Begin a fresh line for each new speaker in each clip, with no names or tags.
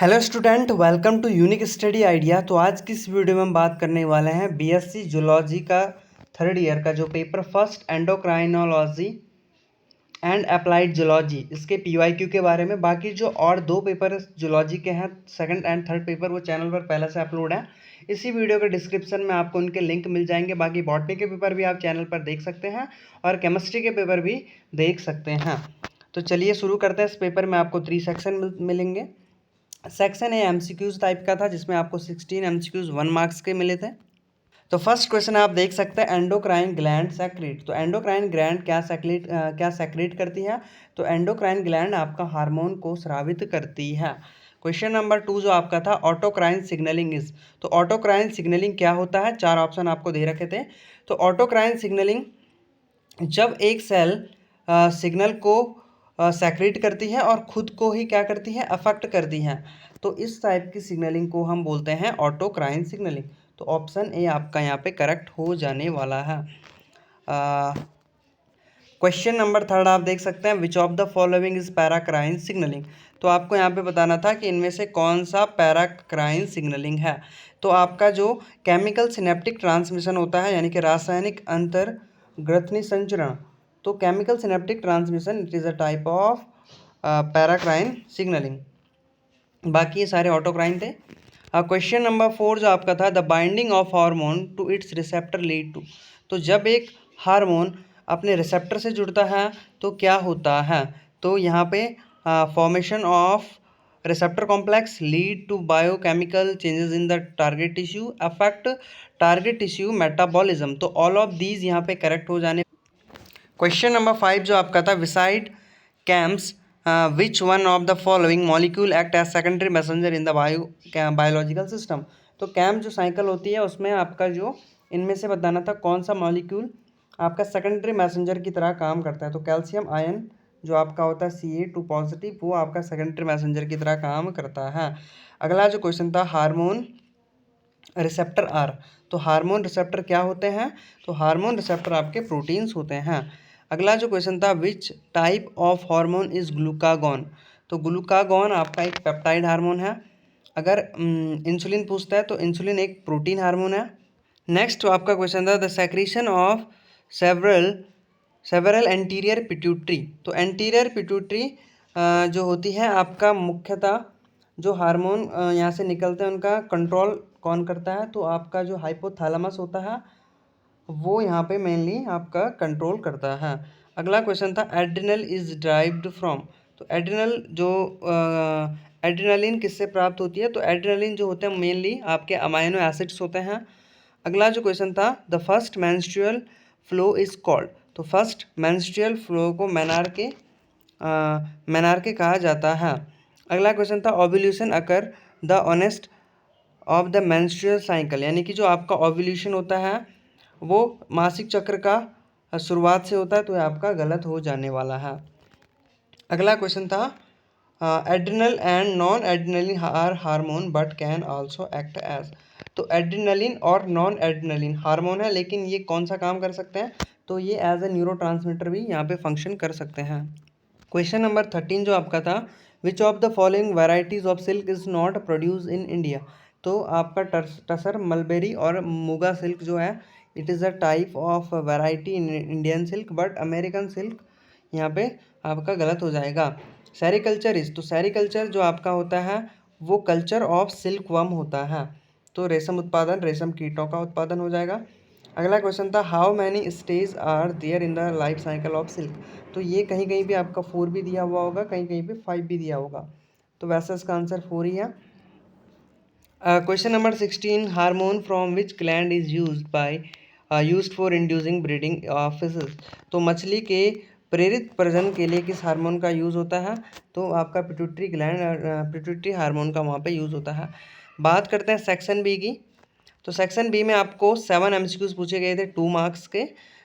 Hello student, welcome to Unique Study Idea. तो आज की इस वीडियो में हम बात करने वाले हैं बीएससी जूलॉजी का थर्ड ईयर का जो paper first endocrinology and applied zoology, इसके पीवाईक्यू के बारे में। बाकी जो और दो पेपर जूलॉजी के हैं, सेकंड एंड थर्ड पेपर, वो चैनल पर पहले से अपलोड है। इसी वीडियो के डिस्क्रिप्शन में आपको उनके लिंक मिल जाएंगे। बाकी बॉटनी के पेपर भी आप चैनल पर देख सकते हैं और केमिस्ट्री के पेपर भी देख सकते हैं। तो चलिए शुरू करते हैं। इस पेपर में आपको 3 सेक्शन मिलेंगे। सेक्शन ए एमसीक्यूज टाइप का था, जिसमें आपको 16 एमसीक्यूज 1 मार्क्स के मिले थे। तो फर्स्ट क्वेश्चन आप देख सकते हैं, एंडोक्राइन ग्लैंड सेक्रेट। तो एंडोक्राइन ग्लैंड क्या सेक्रेट करती है? तो एंडोक्राइन ग्लैंड आपका हार्मोन को स्रावित करती है। क्वेश्चन नंबर 2 जो आपका था, ऑटोक्राइन सिग्नलिंग इज। तो ऑटोक्राइन सिग्नलिंग क्या होता है? 4 ऑप्शन आपको दे रखे थे। तो ऑटोक्राइन सिग्नलिंग, जब एक सेल सिग्नल को सेक्रेट करती है और खुद को ही क्या करती है, अफेक्ट करती है, तो इस टाइप की सिग्नलिंग को हम बोलते हैं ऑटोक्राइन सिग्नलिंग। तो ऑप्शन ए आपका यहाँ पे करेक्ट हो जाने वाला है। क्वेश्चन नंबर 3 आप देख सकते हैं, which of the following is paracrine signalling. तो आपको यहाँ पे बताना था कि इनमें से कौन सा पैराक्राइन सिग्नलिंग है। तो आपका जो केमिकल सिनेप्टिक ट्रांसमिशन होता है, यानी कि रासायनिक अंतर ग्रथनी संचरण, तो chemical synaptic transmission it is a type of paracrine signalling. बाकी ये सारे ऑटोक्राइन थे। क्वेश्चन नंबर 4 जो आपका था, the binding of hormone to its receptor lead to. तो जब एक हार्मोन अपने रिसेप्टर से जुड़ता है तो क्या होता है? तो यहाँ पे formation of receptor complex, lead to biochemical changes in the target tissue, affect target tissue metabolism. तो ऑल ऑफ दीज यहाँ पे करेक्ट हो जाने। क्वेश्चन नंबर 5 जो आपका था, विसाइड कैम्स which one of the following molecule act as secondary messenger in the biological system. तो कैम जो साइकिल होती है, उसमें आपका जो इनमें से बताना था कौन सा मॉलिक्यूल आपका सेकेंडरी मैसेंजर की तरह काम करता है। तो कैल्शियम आयन जो आपका होता है Ca2 पॉजिटिव, वो आपका सेकेंडरी मैसेंजर की तरह काम करता है। अगला जो क्वेश्चन था, हार्मोन रिसेप्टर आर। तो हार्मोन रिसेप्टर क्या होते हैं? तो हार्मोन रिसेप्टर आपके प्रोटीन्स होते हैं। अगला जो क्वेश्चन था, which type of hormone is glucagon. तो ग्लूकागॉन आपका एक पेप्टाइड हार्मोन है। अगर इंसुलिन पूछता है तो इंसुलिन एक प्रोटीन हार्मोन है। नेक्स्ट जो आपका क्वेश्चन था, the secretion of several several anterior pituitary. तो एंटीरियर पिट्यूटरी जो होती है आपका, मुख्यतः जो हार्मोन यहाँ से निकलते हैं उनका कंट्रोल कौन करता है? तो आपका जो हाइपोथैलेमस होता है, वो यहाँ पे मेनली आपका कंट्रोल करता है। अगला क्वेश्चन था, एड्रिनल इज ड्राइव्ड फ्रॉम। तो एड्रिनल जो एड्रिनलिन किससे प्राप्त होती है? तो एड्रिनलिन जो होते हैं मेनली आपके अमाइनो एसिड्स होते हैं। अगला जो क्वेश्चन था, the first menstrual flow is called. तो फर्स्ट मेंस्ट्रुअल फ्लो को मेनार्के कहा जाता है। अगला क्वेश्चन था, ovulation occur the honest of the menstrual cycle. यानी कि जो आपका ओव्यूलेशन होता है वो मासिक चक्र का शुरुआत से होता है, तो ये आपका गलत हो जाने वाला है। अगला क्वेश्चन था, adrenal and non adrenaline are hormone but can also act as. तो एड्रिनलिन और नॉन एड्रिनलिन हार्मोन है, लेकिन ये कौन सा काम कर सकते हैं? तो ये एज ए न्यूरोट्रांसमीटर भी यहाँ पे फंक्शन कर सकते हैं। क्वेश्चन नंबर 13 जो आपका था, which of the following varieties of silk is not produce in India. तो आपका टसर, मलबेरी और मुगा सिल्क जो है, it is a type of variety in Indian silk, but American silk यहाँ पे आपका गलत हो जाएगा। Sericulture is. तो सेरिकल्चर जो आपका होता है वो कल्चर ऑफ सिल्क वर्म होता है। तो रेशम उत्पादन, रेशम कीटों का उत्पादन हो जाएगा। अगला क्वेश्चन था, how many stage are there in the life cycle of silk. तो ये कहीं कहीं पे आपका 4 भी दिया हुआ होगा, कहीं कहीं पे 5 भी दिया होगा, तो वैसे इसका आंसर 4 ही है। Question number 16, hormone from which gland is used for inducing breeding of fishes. तो मछली के प्रेरित प्रजनन के लिए किस हार्मोन का यूज़ होता है? तो आपका पिट्यूटरी ग्लैंड, पिट्यूटरी हार्मोन का वहाँ पे यूज़ होता है। बात करते हैं सेक्शन बी की। तो सेक्शन बी में आपको 7 एमसीक्यूज पूछे गए थे 2 मार्क्स के,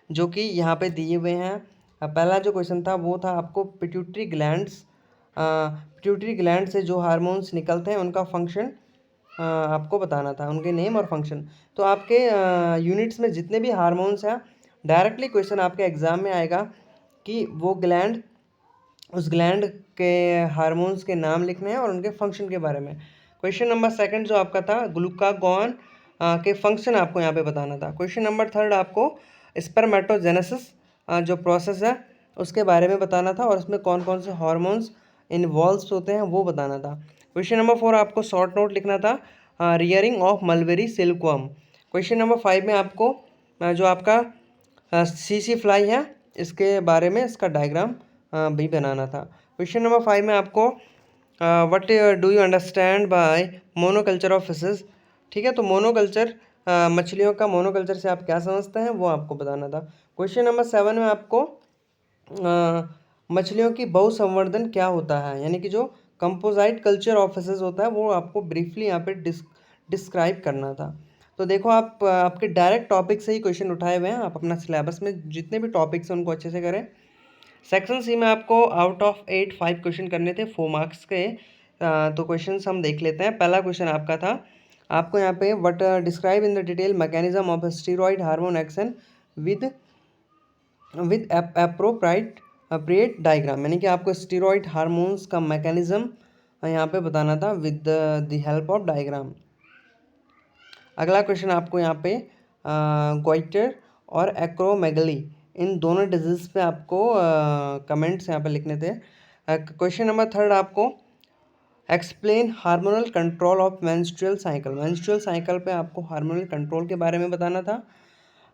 जो कि यहाँ पे दिए हुए हैं। पहला जो क्वेश्चन था वो था आपको पिट्यूटरी ग्लैंड से जो हार्मोन्स निकलते हैं उनका फंक्शन आपको बताना था, उनके नेम और फंक्शन। तो आपके यूनिट्स में जितने भी हार्मोन्स हैं, डायरेक्टली क्वेश्चन आपके एग्जाम में आएगा कि वो ग्लैंड उस ग्लैंड के हार्मोन्स के नाम लिखने हैं और उनके फंक्शन के बारे में। क्वेश्चन नंबर सेकंड जो आपका था, ग्लूकागॉन के फंक्शन आपको यहाँ पे बताना था। क्वेश्चन नंबर थर्ड आपको स्पर्मेटोजेनेसिस जो प्रोसेस है उसके बारे में बताना था और उसमें कौन कौन से हार्मोन्स इन्वॉल्व होते हैं वो बताना था। क्वेश्चन नंबर फोर आपको शॉर्ट नोट लिखना था, rearing of mulberry silkworm. Question number five में आपको जो आपका सीसी फ्लाई है इसके बारे में इसका डायग्राम भी बनाना था। क्वेश्चन नंबर फाइव में आपको what do you understand by monoculture of fishes. ठीक है, तो मोनोकल्चर मछलियों का मोनोकल्चर से आप क्या समझते हैं वो आपको बताना था। क्वेश्चन नंबर सेवन में आपको मछलियों की बहुसंवर्धन क्या होता है, यानी कि जो कंपोजाइट कल्चर ऑफ फिशेस होता है वो आपको ब्रीफली यहाँ पे डिस्क्राइब करना था। तो देखो आप आपके डायरेक्ट टॉपिक से ही क्वेश्चन उठाए हुए हैं, आप अपना सिलेबस में जितने भी टॉपिक्स हैं उनको अच्छे से करें। सेक्शन सी में आपको आउट ऑफ 8 5 क्वेश्चन करने थे 4 मार्क्स के। तो क्वेश्चन हम देख लेते हैं। पहला क्वेश्चन आपका था, आपको यहाँ पे what describe in the detail mechanism of steroid hormone action with with appropriate diagram, यानी कि आपको स्टीरॉयड हार्मोन्स का मैकेनिज्म यहाँ पे बताना था with the help of diagram. अगला क्वेश्चन आपको यहाँ पे गोइटर और एक्रोमेगली इन दोनों डिजीज पे आपको कमेंट्स यहाँ पे लिखने थे। क्वेश्चन नंबर थर्ड आपको explain hormonal control of menstrual cycle, menstrual cycle पे आपको हार्मोनल कंट्रोल के बारे में बताना था।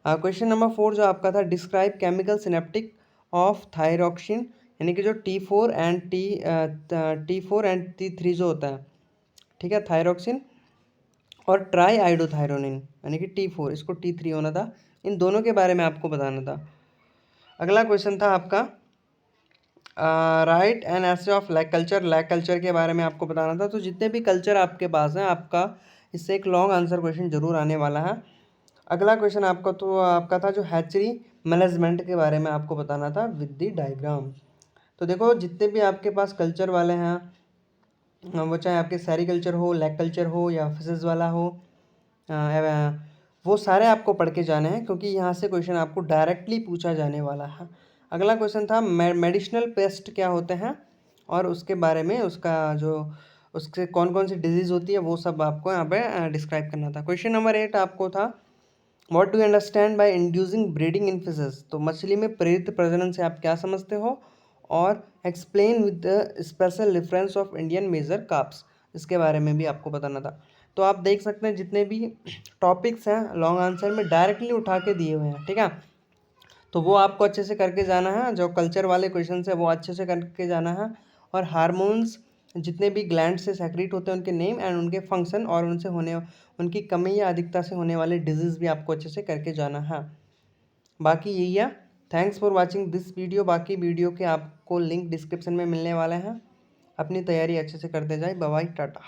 क्वेश्चन नंबर फोर जो आपका था, describe chemical synaptic of thyroxine, यानी कि जो T4 एंड T3 जो होता है, ठीक है, थायरॉक्सिन और ट्राई आइडोथायरोनिन यानी कि T4, इसको T3 होना था, इन दोनों के बारे में आपको बताना था। अगला क्वेश्चन था आपका write an essay of lac culture, lac culture के बारे में आपको बताना था। तो जितने भी कल्चर आपके पास हैं आपका इससे एक लॉन्ग आंसर क्वेश्चन जरूर आने वाला है। अगला क्वेश्चन आपका था जो हैचरी मैनेजमेंट के बारे में आपको बताना था विद द डायग्राम। तो देखो जितने भी आपके पास कल्चर वाले हैं, वो चाहे आपके सेरीकल्चर हो, लैक कल्चर हो या फिशेस वाला हो, वो सारे आपको पढ़ के जाने हैं क्योंकि यहाँ से क्वेश्चन आपको डायरेक्टली पूछा जाने वाला है। अगला क्वेश्चन था मेडिसिनल पेस्ट क्या होते हैं और उसके बारे में उससे कौन कौन सी डिजीज़ होती है वो सब आपको यहाँ पे डिस्क्राइब करना था। क्वेश्चन नंबर 8 आपको था what do you understand by inducing breeding in fishes, तो मछली में प्रेरित प्रजनन से आप क्या समझते हो, और explain with the special difference of Indian major crops, इसके बारे में भी आपको बताना था। तो आप देख सकते हैं जितने भी टॉपिक्स हैं लॉन्ग आंसर में डायरेक्टली उठा के दिए हुए हैं, ठीक है, तो वो आपको अच्छे से करके जाना है। जो कल्चर वाले क्वेश्चन है वो अच्छे से करके जाना है, और हार्मोन्स जितने भी ग्लैंड से सेक्रेट होते हैं उनके नेम एंड उनके फंक्शन और उनकी कमी या अधिकता से होने वाले डिजीज़ भी आपको अच्छे से करके जाना है। बाकी यही है। Thanks for watching this video. बाकी वीडियो के आपको लिंक डिस्क्रिप्शन में मिलने वाले हैं। अपनी तैयारी अच्छे से करते जाए। Bye bye, Tata.